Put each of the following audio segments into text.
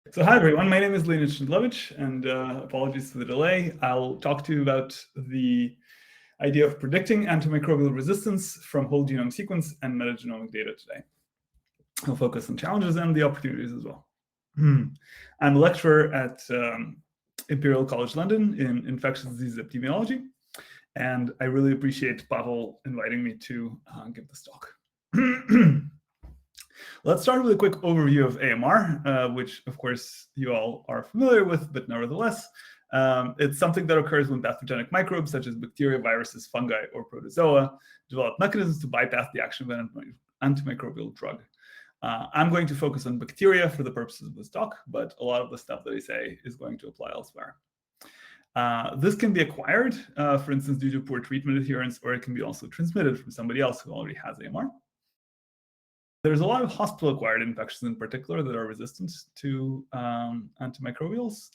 So hi everyone, my name is Leonid Chindelevitch, and apologies for the delay. I'll talk to you about the idea of predicting antimicrobial resistance from whole genome sequence and metagenomic data today. I'll focus on challenges and the opportunities as well. I'm a lecturer at Imperial College London in infectious disease epidemiology, and I really appreciate Pavel inviting me to give this talk. Let's start with a quick overview of AMR, which of course you all are familiar with, but nevertheless, it's something that occurs when pathogenic microbes such as bacteria, viruses, fungi, or protozoa develop mechanisms to bypass the action of an antimicrobial drug. I'm going to focus on bacteria for the purposes of this talk, but a lot of the stuff that I say is going to apply elsewhere. This can be acquired, for instance, due to poor treatment adherence, or it can be also transmitted from somebody else who already has AMR. There's a lot of hospital-acquired infections in particular that are resistant to antimicrobials.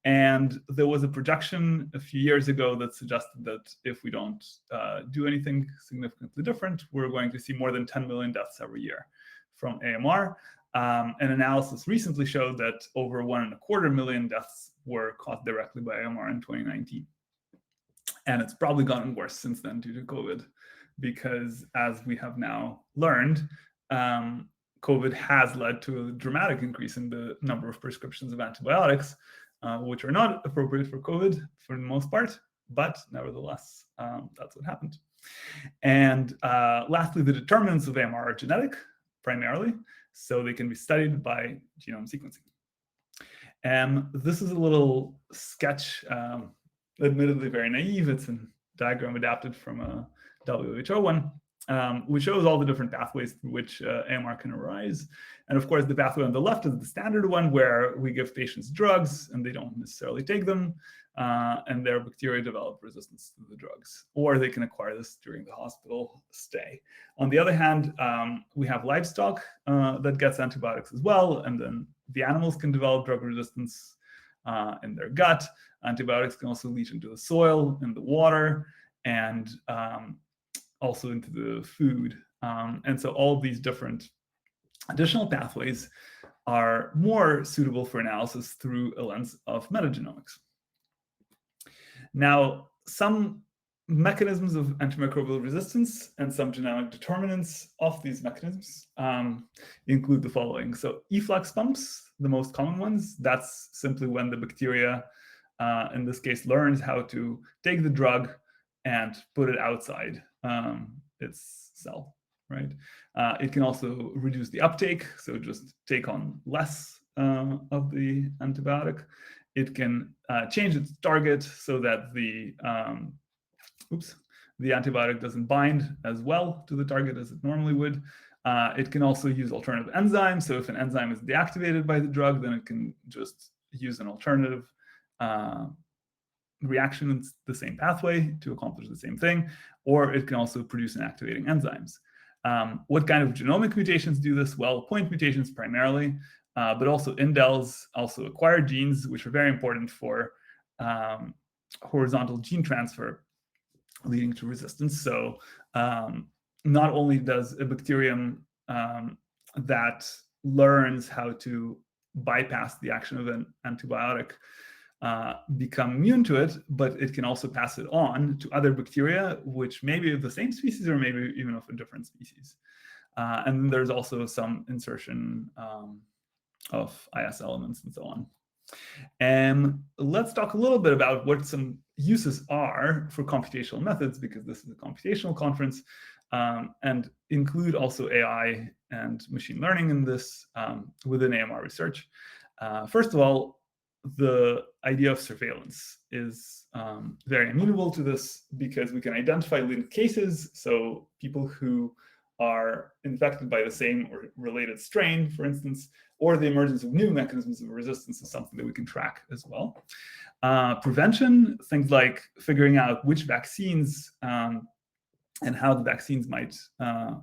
And there was a projection a few years ago that suggested that if we don't do anything significantly different, we're going to see more than 10 million deaths every year from AMR. An analysis recently showed that over 1.25 million deaths were caused directly by AMR in 2019. And it's probably gotten worse since then due to COVID, because as we have now learned, COVID has led to a dramatic increase in the number of prescriptions of antibiotics, which are not appropriate for COVID for the most part, but nevertheless, that's what happened. And lastly, the determinants of AMR are genetic, primarily, so they can be studied by genome sequencing. And this is a little sketch, admittedly very naive. It's a diagram adapted from a WHO one, which shows all the different pathways through which AMR can arise. And of course, the pathway on the left is the standard one where we give patients drugs and they don't necessarily take them, and their bacteria develop resistance to the drugs, or they can acquire this during the hospital stay. On the other hand, we have livestock that gets antibiotics as well, and then the animals can develop drug resistance in their gut. Antibiotics can also leach into the soil, in the water, and also into the food. And so all of these different additional pathways are more suitable for analysis through a lens of metagenomics. Now, some mechanisms of antimicrobial resistance and some genetic determinants of these mechanisms include the following. So efflux pumps, the most common ones, that's simply when the bacteria, in this case, learns how to take the drug and put it outside its cell, right? It can also reduce the uptake, so just take on less of the antibiotic. It can change its target so that the antibiotic doesn't bind as well to the target as it normally would. It can also use alternative enzymes. So if an enzyme is deactivated by the drug, then it can just use an alternative reaction in the same pathway to accomplish the same thing, or it can also produce activating enzymes. What kind of genomic mutations do this? Well, point mutations primarily, but also indels, also acquired genes, which are very important for horizontal gene transfer leading to resistance. So not only does a bacterium that learns how to bypass the action of an antibiotic become immune to it, but it can also pass it on to other bacteria, which may be of the same species or maybe even of a different species. And then there's also some insertion of IS elements and so on. And let's talk a little bit about what some uses are for computational methods, because this is a computational conference, and include also AI and machine learning in this within AMR research. First of all, the idea of surveillance is very amenable to this because we can identify linked cases. So people who are infected by the same or related strain, for instance, or the emergence of new mechanisms of resistance is something that we can track as well. Prevention, things like figuring out which vaccines and how the vaccines might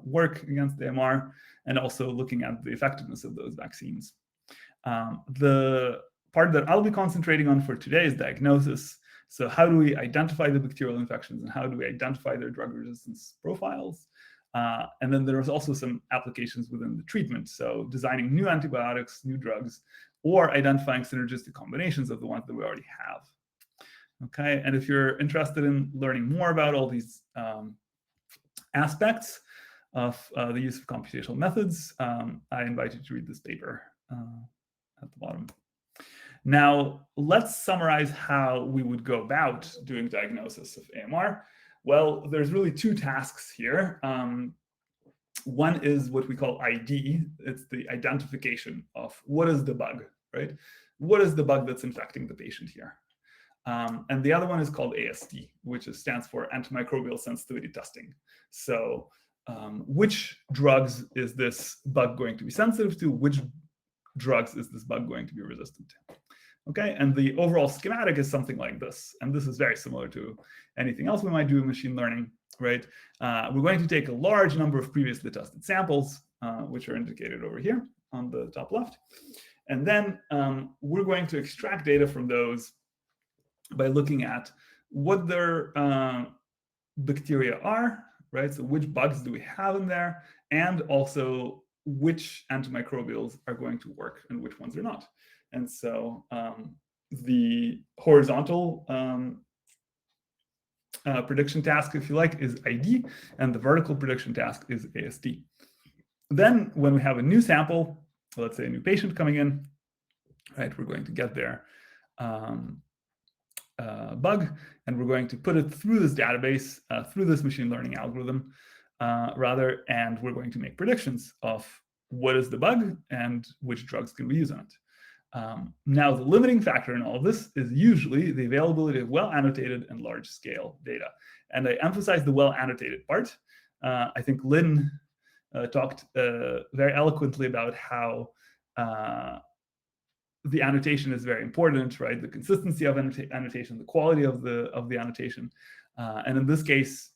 work against AMR, and also looking at the effectiveness of those vaccines. The part that I'll be concentrating on for today is diagnosis. So how do we identify the bacterial infections and how do we identify their drug resistance profiles? And then there's also some applications within the treatment. So designing new antibiotics, new drugs or identifying synergistic combinations of the ones that we already have. Okay, and if you're interested in learning more about all these aspects of the use of computational methods, I invite you to read this paper at the bottom. Now, let's summarize how we would go about doing diagnosis of AMR. Well, there's really two tasks here. One is what we call ID. It's the identification of what is the bug, right? What is the bug that's infecting the patient here? And the other one is called AST, which stands for antimicrobial sensitivity testing. So which drugs is this bug going to be sensitive to? Which drugs is this bug going to be resistant to? Okay, and the overall schematic is something like this. And this is very similar to anything else we might do in machine learning, right? We're going to take a large number of previously tested samples, which are indicated over here on the top left. And then we're going to extract data from those by looking at what their bacteria are, right? So which bugs do we have in there, and also which antimicrobials are going to work and which ones are not. And so the horizontal prediction task, if you like, is ID, and the vertical prediction task is AST. Then when we have a new sample, let's say a new patient coming in, right, we're going to get their bug, and we're going to put it through this database, through this machine learning algorithm, rather, and we're going to make predictions of what is the bug and which drugs can we use on it. Now, the limiting factor in all of this is usually the availability of well-annotated and large-scale data. And I emphasize the well-annotated part. I think Lynn talked very eloquently about how the annotation is very important, right? The consistency of annotation, the quality of the annotation. And in this case,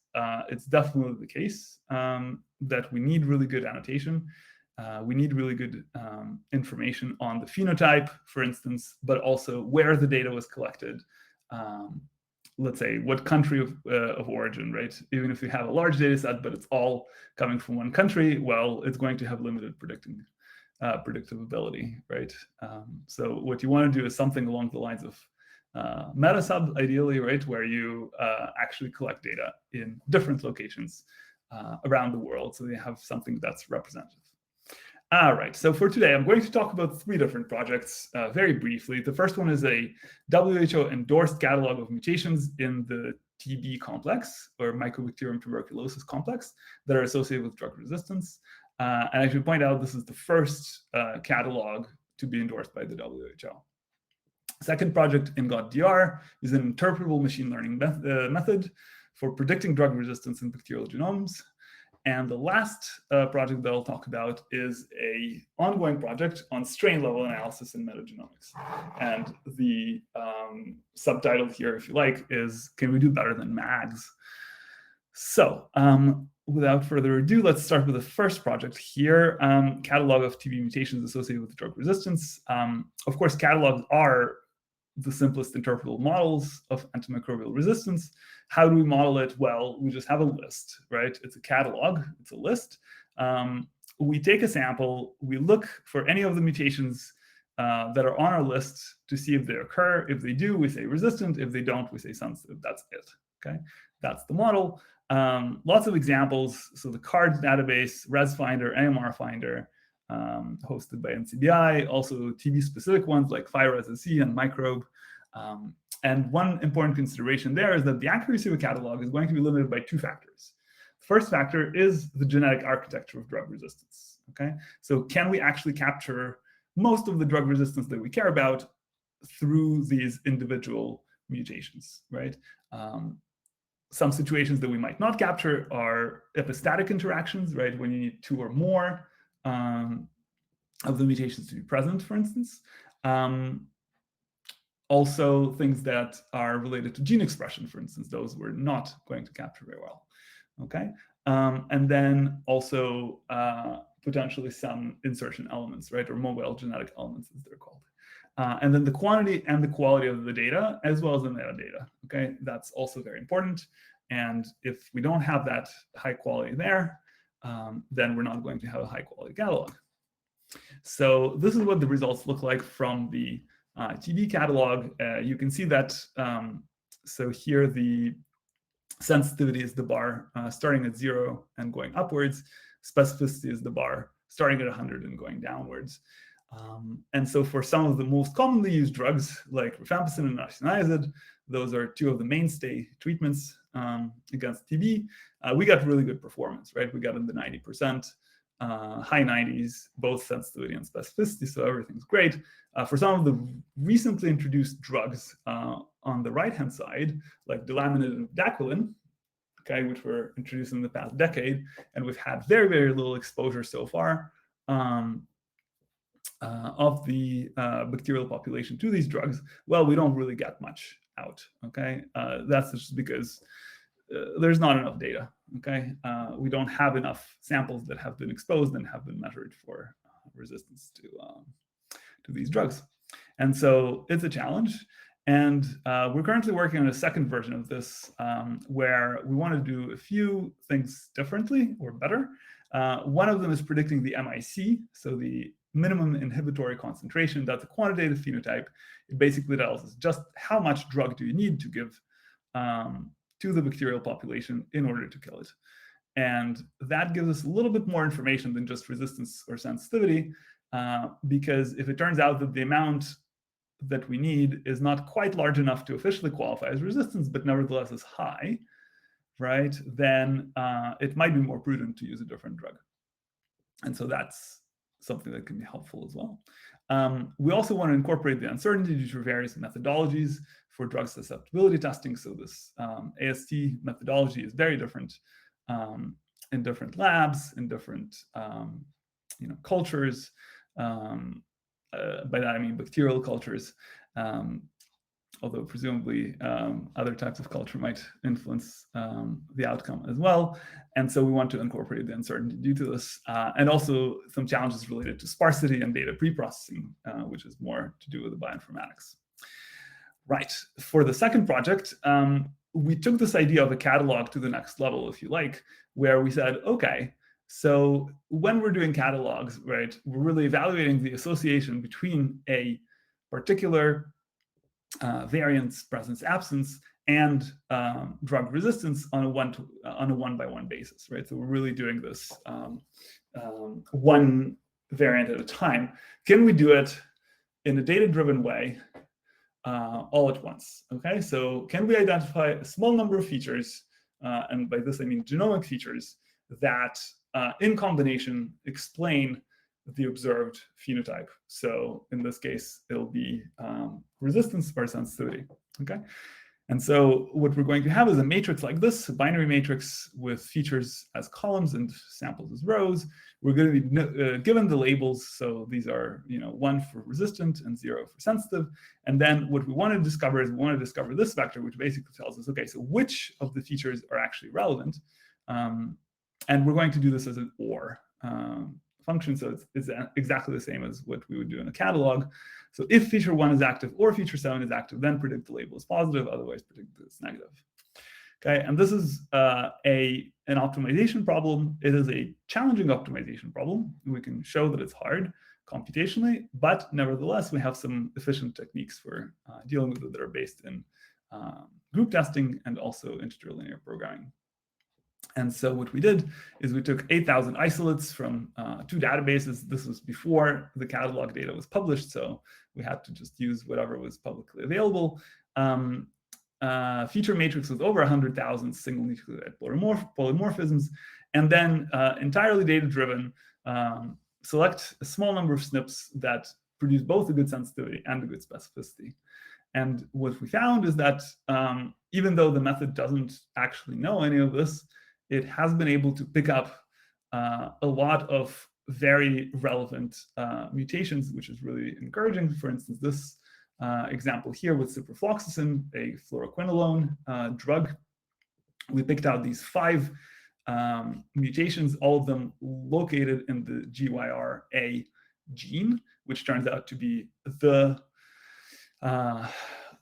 it's definitely the case that we need really good annotation. We need really good information on the phenotype, for instance, but also where the data was collected. Let's say what country of origin, right? Even if we have a large data set, but it's all coming from one country, well, it's going to have limited predictability, right? So what you want to do is something along the lines of metasub, ideally, right, where you actually collect data in different locations around the world, so you have something that's representative. All right, so for today, I'm going to talk about 3 different projects very briefly. The first one is a WHO-endorsed catalog of mutations in the TB complex, or Mycobacterium tuberculosis complex, that are associated with drug resistance. And I should point out, this is the first catalog to be endorsed by the WHO. Second project, InGotDR, is an interpretable machine learning method for predicting drug resistance in bacterial genomes. And the last project that I'll talk about is an ongoing project on strain-level analysis in metagenomics. And the subtitle here, if you like, is, can we do better than MAGs? So without further ado, let's start with the first project here, catalog of TB mutations associated with drug resistance. Of course, catalogs are the simplest interpretable models of antimicrobial resistance. How do we model it? Well, we just have a list, right? It's a catalog, it's a list. We take a sample, we look for any of the mutations that are on our list to see if they occur. If they do, we say resistant. If they don't, we say sensitive. That's it, okay? That's the model. Lots of examples. So the CARD database, ResFinder, AMR Finder, hosted by NCBI, also TB-specific ones like FireSSC and Microbe. And one important consideration there is that the accuracy of a catalog is going to be limited by 2 factors. The first factor is the genetic architecture of drug resistance, okay? So can we actually capture most of the drug resistance that we care about through these individual mutations, right? Some situations that we might not capture are epistatic interactions, right? When you need 2 or more of the mutations to be present, for instance. Also, things that are related to gene expression, for instance, those we're not going to capture very well, okay? And then also potentially some insertion elements, right? Or mobile genetic elements, as they're called. And then the quantity and the quality of the data, as well as the metadata, okay? That's also very important. And if we don't have that high quality there, then we're not going to have a high quality catalog. So this is what the results look like from the TB catalog. You can see that, so here the sensitivity is the bar starting at 0 and going upwards. Specificity is the bar starting at 100 and going downwards. And so for some of the most commonly used drugs, like rifampicin and isoniazid, those are two of the mainstay treatments against TB, we got really good performance, right? We got in the 90%, high 90s, both sensitivity and specificity, so everything's great. For some of the recently introduced drugs on the right-hand side, like delaminid and daquilin, okay, which were introduced in the past decade, and we've had very, very little exposure so far of the bacterial population to these drugs, well, we don't really get much out, okay? That's just because there's not enough data, okay? We don't have enough samples that have been exposed and have been measured for resistance to these drugs. And so it's a challenge. And we're currently working on a second version of this where we want to do a few things differently or better. One of them is predicting the MIC, so the minimum inhibitory concentration. That's a quantitative phenotype. It basically tells us just how much drug do you need to give to the bacterial population in order to kill it. And that gives us a little bit more information than just resistance or sensitivity, because if it turns out that the amount that we need is not quite large enough to officially qualify as resistance, but nevertheless is high, right, then it might be more prudent to use a different drug. And so that's something that can be helpful as well. We also want to incorporate the uncertainty due to various methodologies for drug susceptibility testing. So this AST methodology is very different in different labs, in different cultures. By that I mean bacterial cultures, although presumably other types of culture might influence the outcome as well. And so we want to incorporate the uncertainty due to this, and also some challenges related to sparsity and data preprocessing, which is more to do with the bioinformatics. Right, for the second project, we took this idea of a catalog to the next level, if you like, where we said, okay, so when we're doing catalogs, right, we're really evaluating the association between a particular variance, presence, absence, and drug resistance on a one-by-one basis, right? So we're really doing this one variant at a time. Can we do it in a data-driven way all at once? Okay, so can we identify a small number of features, and by this I mean genomic features, that in combination explain the observed phenotype? So in this case, it'll be resistance or sensitivity, okay? And so what we're going to have is a matrix like this, a binary matrix with features as columns and samples as rows. We're going to be given the labels. So these are, 1 for resistant and 0 for sensitive. And then what we want to discover is we want to discover this vector, which basically tells us, okay, so which of the features are actually relevant? And we're going to do this as an OR function, so it's exactly the same as what we would do in a catalog. So if feature 1 is active or feature 7 is active, then predict the label is positive, otherwise predict that it's negative. Okay, and this is an optimization problem. It is a challenging optimization problem. We can show that it's hard computationally, but nevertheless, we have some efficient techniques for dealing with it that are based in group testing and also integer linear programming. And so what we did is we took 8,000 isolates from 2 databases. This was before the catalog data was published, so we had to just use whatever was publicly available. Feature matrix with over 100,000 single nucleotide polymorphisms, and then entirely data-driven, select a small number of SNPs that produce both a good sensitivity and a good specificity. And what we found is that even though the method doesn't actually know any of this, it has been able to pick up a lot of very relevant mutations, which is really encouraging. For instance, this example here with ciprofloxacin, a fluoroquinolone drug, we picked out these 5 mutations, all of them located in the GYRA gene, which turns out to be the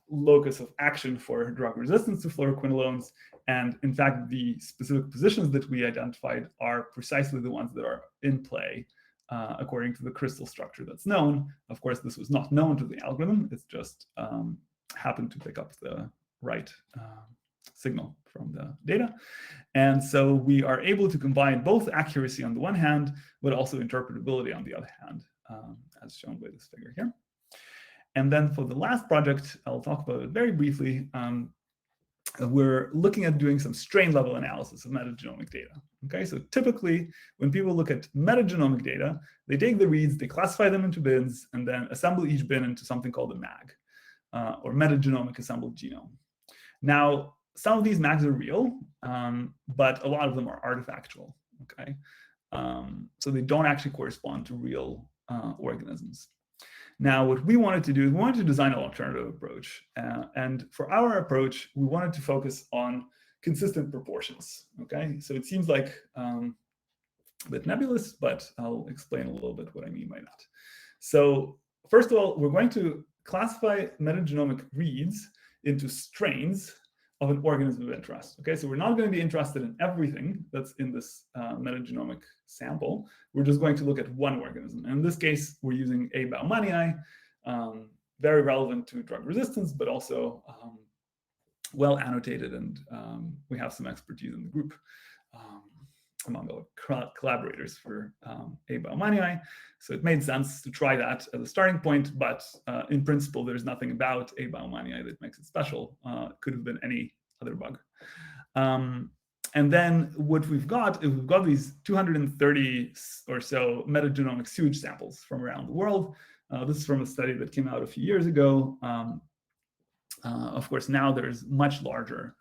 locus of action for drug resistance to fluoroquinolones. And in fact, the specific positions that we identified are precisely the ones that are in play according to the crystal structure that's known. Of course, this was not known to the algorithm. It's just happened to pick up the right signal from the data. And so we are able to combine both accuracy on the one hand, but also interpretability on the other hand, as shown by this figure here. And then for the last project, I'll talk about it very briefly. We're looking at doing some strain level analysis of metagenomic data. Okay, so typically when people look at metagenomic data, they take the reads, they classify them into bins, and then assemble each bin into something called a MAG, or metagenomic assembled genome. Now, some of these MAGs are real, but a lot of them are artifactual. Okay, so they don't actually correspond to real organisms. Now, what we wanted to do is we wanted to design an alternative approach. And for our approach, we wanted to focus on consistent proportions. Okay, so it seems like a bit nebulous, but I'll explain a little bit what I mean by that. So first of all, we're going to classify metagenomic reads into strains of an organism of interest. Okay, so we're not going to be interested in everything that's in this metagenomic sample. We're just going to look at one organism. And in this case, we're using A. baumannii, very relevant to drug resistance, but also well annotated, and we have some expertise in the group among our collaborators for A. baumannii. So it made sense to try that as a starting point, but in principle, there's nothing about A. baumannii that makes it special. It could have been any other bug. And then what we've got is we've got these 230 or so metagenomic sewage samples from around the world. This is from a study that came out a few years ago. Of course, now there's much larger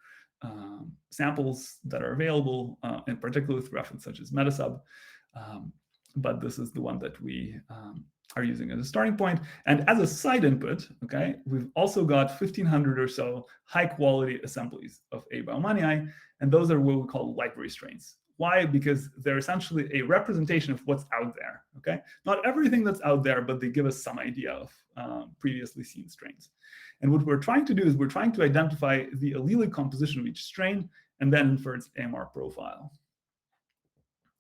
samples that are available, in particular with reference such as Metasub. But this is the one that we are using as a starting point. And as a side input, okay, we've also got 1,500 or so high quality assemblies of A. baumannii, and those are what we call library strains. Why? Because they're essentially a representation of what's out there, okay? Not everything that's out there, but they give us some idea of previously seen strains. And what we're trying to do is we're trying to identify the allelic composition of each strain and then infer its AMR profile.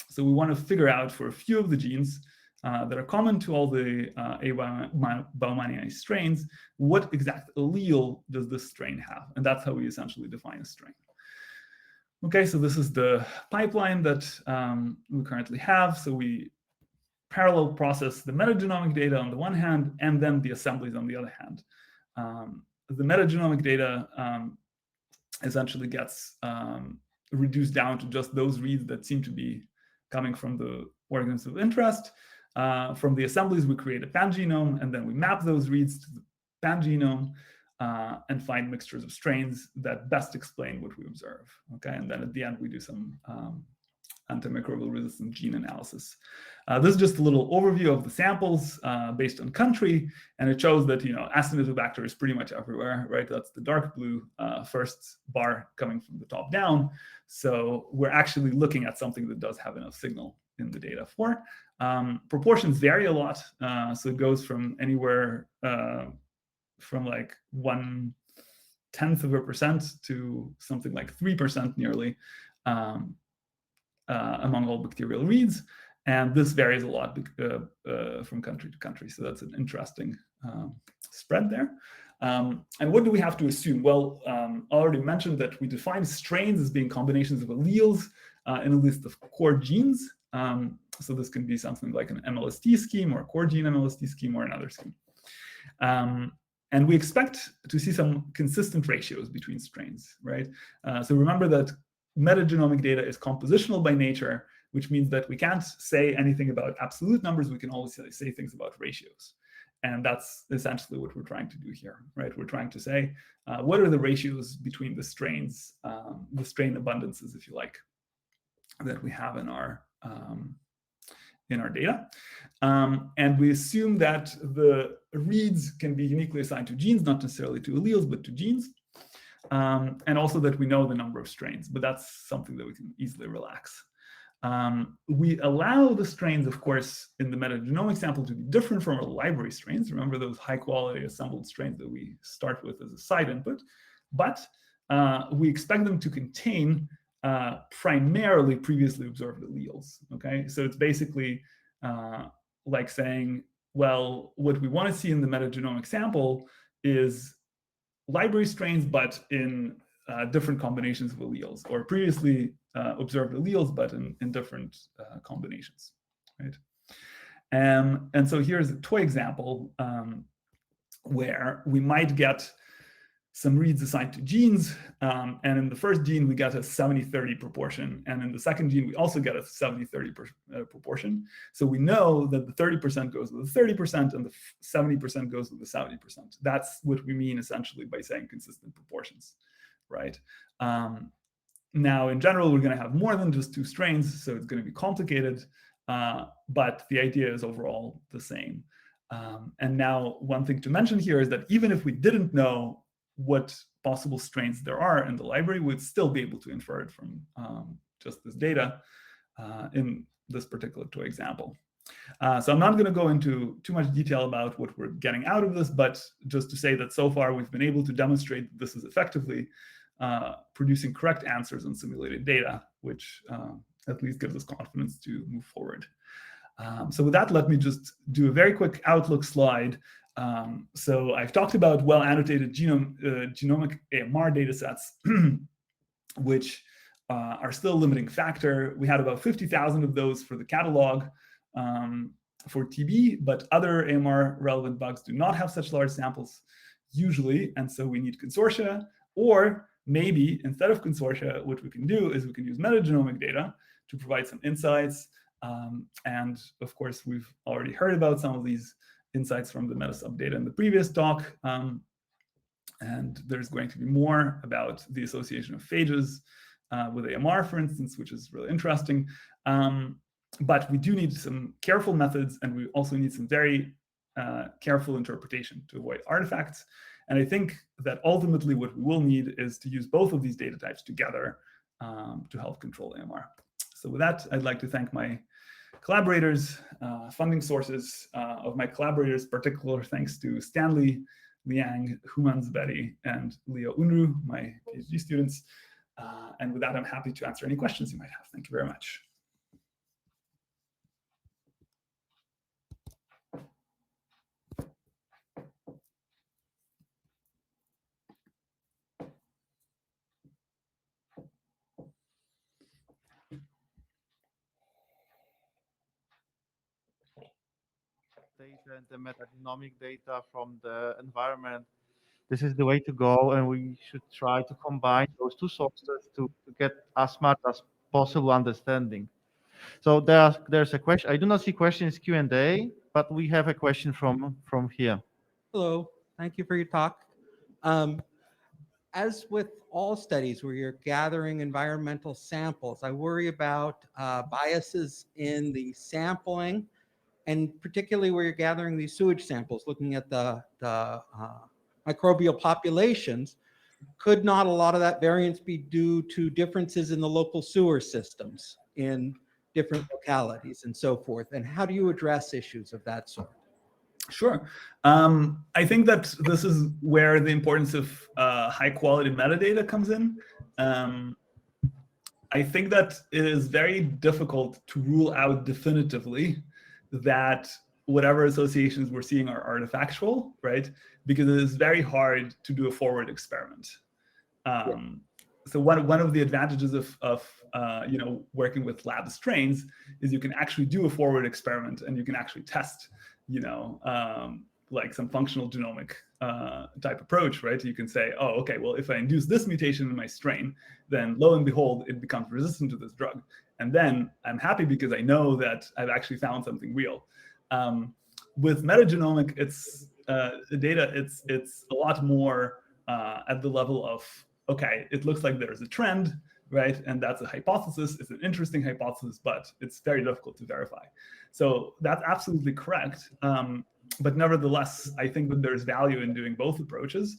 So we want to figure out for a few of the genes that are common to all the A. baumannii strains, what exact allele does this strain have? And that's how we essentially define a strain. Okay, so this is the pipeline that we currently have. So we parallel process the metagenomic data on the one hand, and then the assemblies on the other hand. The metagenomic data essentially gets reduced down to just those reads that seem to be coming from the organisms of interest. From the assemblies, we create a pangenome, and then we map those reads to the pangenome and find mixtures of strains that best explain what we observe. Okay, and then at the end, we do some antimicrobial resistant gene analysis. This is just a little overview of the samples based on country, and it shows that Acinetobacter is pretty much everywhere, right? That's the dark blue first bar coming from the top down. So we're actually looking at something that does have enough signal in the data for. Proportions vary a lot, so it goes from anywhere from like 0.1% to something like 3% nearly among all bacterial reads. And this varies a lot from country to country. So that's an interesting spread there. And what do we have to assume? Well, I already mentioned that we define strains as being combinations of alleles in a list of core genes. So this can be something like an MLST scheme or a core gene MLST scheme or another scheme. And we expect to see some consistent ratios between strains, right? So remember that metagenomic data is compositional by nature, which means that we can't say anything about absolute numbers. We can always say things about ratios. And that's essentially what we're trying to do here, right? We're trying to say, what are the ratios between the strains, the strain abundances, if you like, that we have in our data. And we assume that the reads can be uniquely assigned to genes, not necessarily to alleles, but to genes. And also that we know the number of strains, but that's something that we can easily relax. We allow the strains, of course, in the metagenomic sample to be different from our library strains. Remember those high quality assembled strains that we start with as a side input, but we expect them to contain primarily previously observed alleles, okay? So it's basically like saying, well, what we want to see in the metagenomic sample is library strains, but in different combinations of alleles, or previously observed alleles, but in different combinations, right? And so here's a toy example where we might get some reads assigned to genes, and in the first gene we get a 70-30 proportion, and in the second gene we also get a 70-30 proportion. So we know that the 30% goes with the 30% and the 70% goes with the 70%. That's what we mean essentially by saying consistent proportions, right? Now in general we're going to have more than just two strains, so it's going to be complicated, but the idea is overall the same. And now one thing to mention here is that even if we didn't know what possible strains there are in the library, we'd still be able to infer it from just this data in this particular toy example. So I'm not going to go into too much detail about what we're getting out of this, but just to say that so far we've been able to demonstrate that this is effectively producing correct answers on simulated data, which at least gives us confidence to move forward. So with that, let me just do a very quick outlook slide. So I've talked about well-annotated genomic AMR data sets, which are still a limiting factor. We had about 50,000 of those for the catalog for TB, but other AMR relevant bugs do not have such large samples usually, and so we need consortia, or maybe instead of consortia, what we can do is we can use metagenomic data to provide some insights. And of course, we've already heard about some of these insights from the metasub data in the previous talk. And there's going to be more about the association of phages with AMR, for instance, which is really interesting. But we do need some careful methods, and we also need some very careful interpretation to avoid artifacts. And I think that ultimately what we will need is to use both of these data types together to help control AMR. So with that, I'd like to thank my collaborators, funding sources of my collaborators. Particular thanks to Stanley Liang, Human Zberi, and Leo Unru, my PhD students. And with that, I'm happy to answer any questions you might have. Thank you very much. Data and the metagenomic data from the environment. This is the way to go, and we should try to combine those two sources to get as much as possible understanding. So there's a question. I do not see questions Q&A, but we have a question from here. Hello, thank you for your talk. As with all studies where you're gathering environmental samples, I worry about biases in the sampling, and particularly where you're gathering these sewage samples, looking at the microbial populations. Could not a lot of that variance be due to differences in the local sewer systems in different localities and so forth? And how do you address issues of that sort? Sure. I think that this is where the importance of high quality metadata comes in. I think that it is very difficult to rule out definitively that whatever associations we're seeing are artifactual, right? Because it is very hard to do a forward experiment. So one of the advantages of working with lab strains is you can actually do a forward experiment, and you can actually test like some functional genomic type approach, right? You can say, oh, okay, well, if I induce this mutation in my strain, then lo and behold, it becomes resistant to this drug. And then I'm happy because I know that I've actually found something real. With metagenomic, it's data, it's a lot more at the level of, okay, it looks like there's a trend, right? And that's a hypothesis. It's an interesting hypothesis, but it's very difficult to verify. So that's absolutely correct. But nevertheless, I think that there's value in doing both approaches.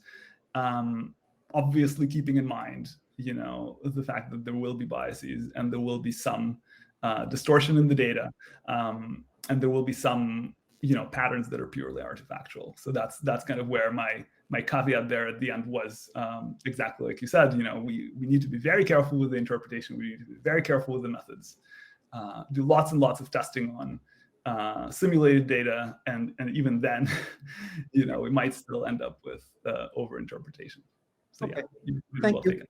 Obviously, keeping in mind, the fact that there will be biases and there will be some distortion in the data, and there will be some, patterns that are purely artifactual. So that's kind of where my caveat there at the end was exactly like you said. We need to be very careful with the interpretation. We need to be very careful with the methods. Do lots and lots of testing on simulated data, and even then, we might still end up with overinterpretation. So Okay. yeah, Thank you.